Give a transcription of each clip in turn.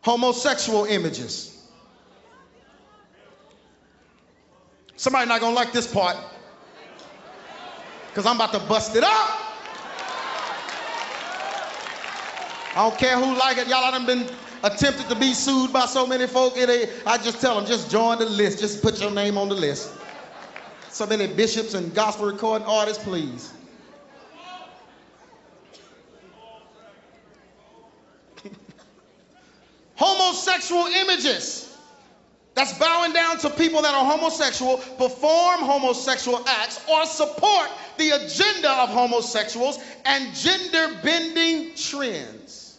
homosexual images. Somebody not gonna like this part, because I'm about to bust it up. I don't care who like it. Y'all done been attempted to be sued by so many folk. I just tell them, just join the list. Just put your name on the list. So many bishops and gospel recording artists, please. Homosexual images. That's bowing down to people that are homosexual, perform homosexual acts, or support the agenda of homosexuals and gender-bending trends.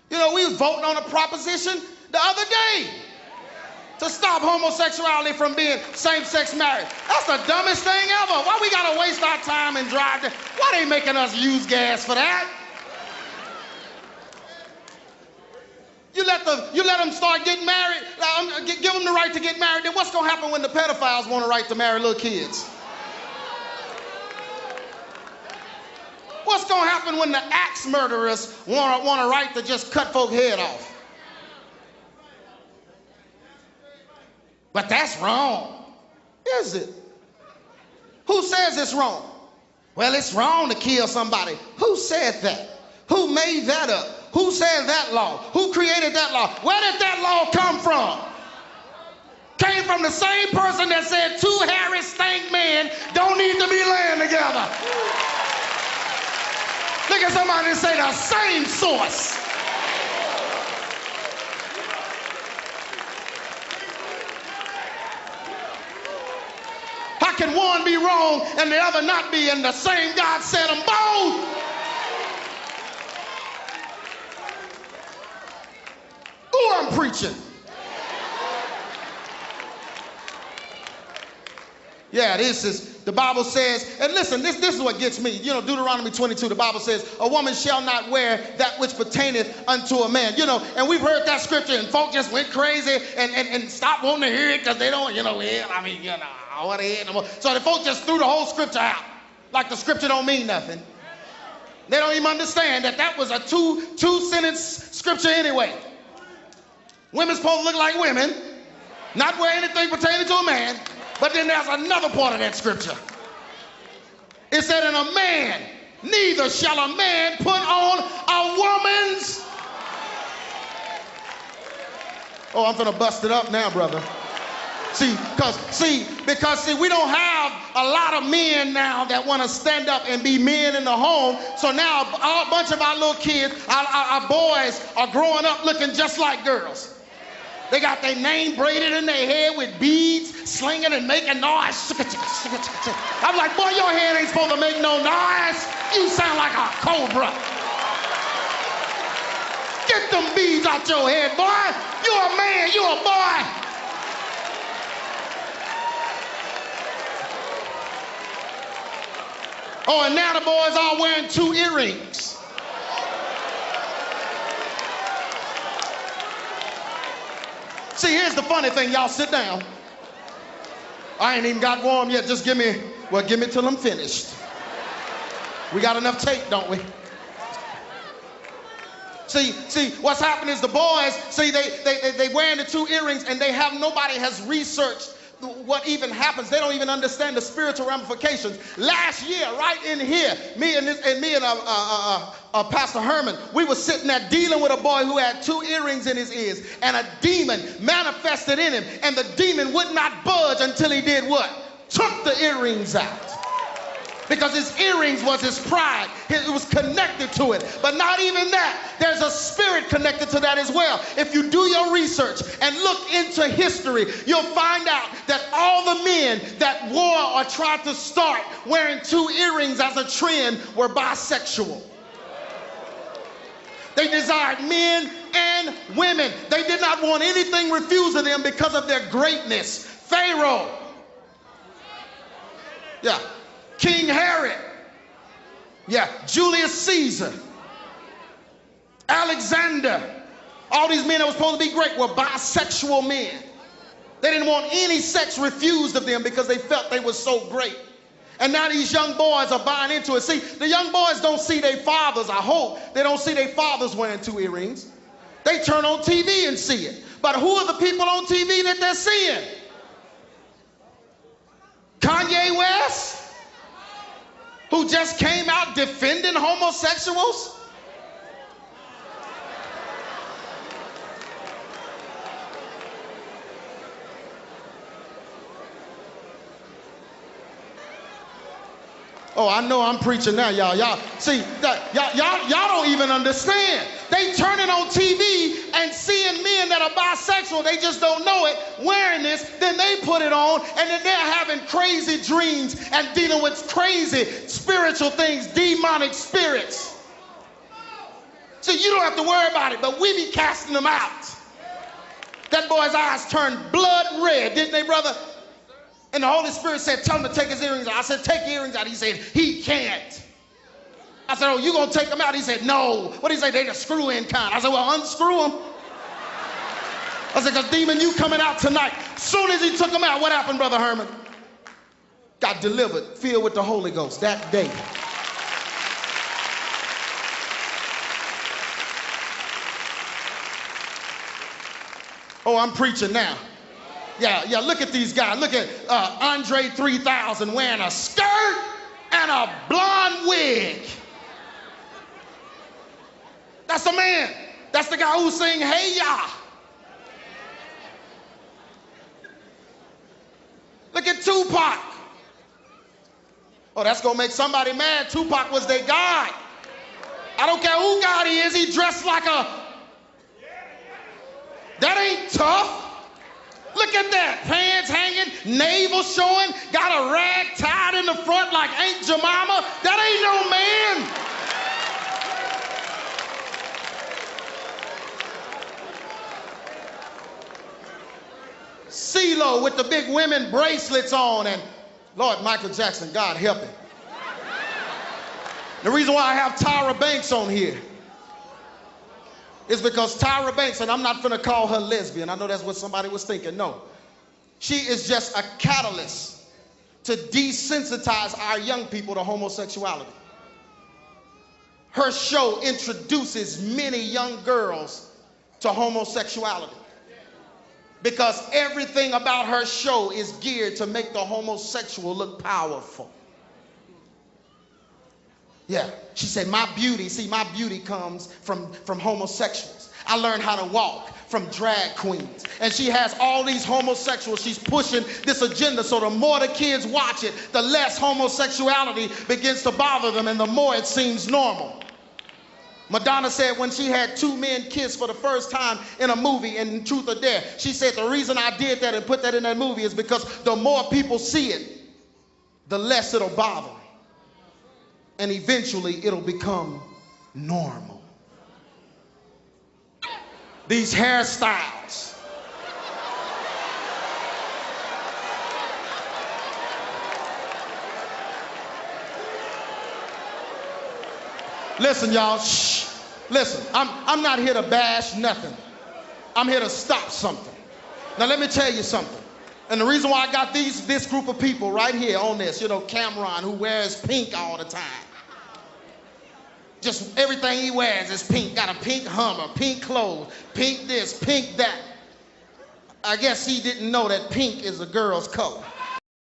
You know, we was voting on a proposition the other day to stop homosexuality from being same-sex marriage. That's the dumbest thing ever. Why we gotta waste our time and drive there? Why they making us use gas for that? You let them start getting married, give them the right to get married, then what's gonna happen when the pedophiles want a right to marry little kids? What's gonna happen when the axe murderers want a right to just cut folks' head off? But that's wrong. Is it? Who says it's wrong? Well, it's wrong to kill somebody. Who said that? Who made that up? Who said that law? Who created that law? Where did that law come from? Came from the same person that said two hairy stank men don't need to be laying together. Look at somebody and say the same source. How can one be wrong and the other not be, and the same God said them both? Ooh, I'm preaching. Yeah, this is, the Bible says, and listen, this is what gets me. You know, Deuteronomy 22, the Bible says, a woman shall not wear that which pertaineth unto a man. You know, and we've heard that scripture, and folk just went crazy and stopped wanting to hear it because they don't, I want to hear it no more. So the folk just threw the whole scripture out, like the scripture don't mean nothing. They don't even understand that was a two-sentence scripture anyway. Women's supposed to look like women, not wear anything pertaining to a man. But then there's another part of that scripture. It said, in a man, neither shall a man put on a woman's. Oh, I'm gonna bust it up now, brother. Because we don't have a lot of men now that want to stand up and be men in the home. So now a bunch of our little kids, our boys are growing up looking just like girls. They got their name braided in their head with beads, slinging and making noise. I'm like, boy, your head ain't supposed to make no noise. You sound like a cobra. Get them beads out your head, boy. You're a man, you're a boy. Oh, and now the boys are wearing 2 earrings. See, here's the funny thing. Y'all sit down. I ain't even got warm yet. Just give me till I'm finished. We got enough tape, don't we? See, what's happening is the boys, they wearing the 2 earrings, and nobody has researched what even happens. They don't even understand the spiritual ramifications. Last year, right in here, me and Pastor Herman, we were sitting there dealing with a boy who had 2 earrings in his ears, and a demon manifested in him, and the demon would not budge until he did what? Took the earrings out. Because his earrings was his pride. It was connected to it. But not even that. There's a spirit connected to that as well. If you do your research and look into history, you'll find out that all the men that wore or tried to start wearing 2 earrings as a trend were bisexual. They desired men and women. They did not want anything refused of them because of their greatness. Pharaoh. Yeah. King Herod, Julius Caesar, Alexander, all these men that were supposed to be great were bisexual men. They didn't want any sex refused of them because they felt they were so great. And now these young boys are buying into it. See, the young boys don't see their fathers, I hope, they don't see their fathers wearing 2 earrings. They turn on TV and see it. But who are the people on TV that they're seeing? Kanye West, who just came out defending homosexuals? Oh, I know I'm preaching now, y'all. Y'all see, y'all don't even understand. They turn it on TV and seeing men that are bisexual, they just don't know it, wearing this, then they put it on, and then they're having crazy dreams and dealing with crazy spiritual things, demonic spirits. See, you don't have to worry about it, but we be casting them out. That boy's eyes turned blood red, didn't they, brother? And the Holy Spirit said, tell him to take his earrings out. I said, take earrings out. He said, he can't. I said, oh, you gonna take them out? He said, no. What did he say? They the screw-in kind. I said, well, unscrew them. I said, because demon, you coming out tonight. Soon as he took them out, what happened, Brother Herman? Got delivered, filled with the Holy Ghost that day. Oh, I'm preaching now. Yeah, look at these guys. Look at Andre 3000 wearing a skirt and a blonde wig. That's the man. That's the guy who sing Hey Ya. Look at Tupac. Oh, that's gonna make somebody mad. Tupac was their God. I don't care who God he is, he dressed like a... That ain't tough. Look at that, pants hanging, navel showing, got a rag tied in the front like Aunt Jemima. That ain't no man. CeeLo with the big women bracelets on, and Lord, Michael Jackson, God help him. The reason why I have Tyra Banks on here is because Tyra Banks, and I'm not gonna call her lesbian, I know that's what somebody was thinking, no. She is just a catalyst to desensitize our young people to homosexuality. Her show introduces many young girls to homosexuality because everything about her show is geared to make the homosexual look powerful. Yeah, she said, my beauty comes from homosexuals. I learned how to walk from drag queens. And she has all these homosexuals. She's pushing this agenda, so the more the kids watch it, the less homosexuality begins to bother them and the more it seems normal. Madonna said when she had two men kiss for the first time in a movie in Truth or Dare, she said the reason I did that and put that in that movie is because the more people see it, the less it'll bother. And eventually it'll become normal. These hairstyles. Listen, y'all, shh. Listen, I'm not here to bash nothing. I'm here to stop something. Now let me tell you something. And the reason why I got this group of people right here on this, you know, Cameron, who wears pink all the time. Just everything he wears is pink. Got a pink Hummer, pink clothes, pink this, pink that. I guess he didn't know that pink is a girl's color.